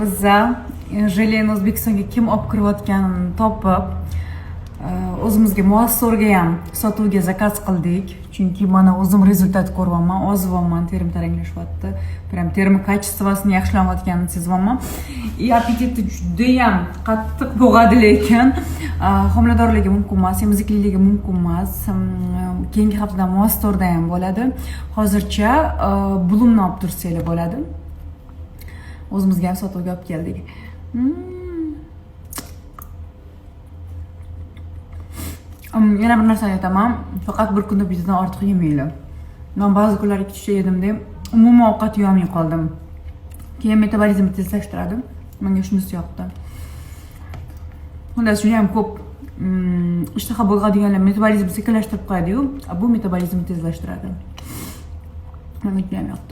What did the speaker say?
biza jeleni O'zbekistonga kim olib kirayotganini topib, o'zimizga muassorga ham sotuvga zakaz qildik. Chunki mana o'zim rezultat ko'ryapman, ozivyapman, terim taranglashyapti. Prям terim kачествосini yaxshilanayotganini sezyapman. Apetiti juda ham qattiq bo'g'adi, lekin homiladorlikka mumkin emas, emizikligiga mumkin emas. Keyingi haftada muassorda ham bo'ladi. Hozircha bulumni olib tursanglar bo'ladi. O'zimizga ham sotuvga olib keldik. Yana bir narsani aytaman, faqat bir kunda bittadan ortiq yemanglar. Men ba'zi kunlar 2-3 yedimda umuman ovqat yemay qoldim. Keyin metabolizmni tezlashtiradi. Menga shunisi yoqdi. Xullas, juda ham ko'p ishtaha bo'ladiganlar metabolizmni sekinlashtirib qo'yadi-yu, bu metabolizmni tezlashtiradi. Menga juda ham yoqdi.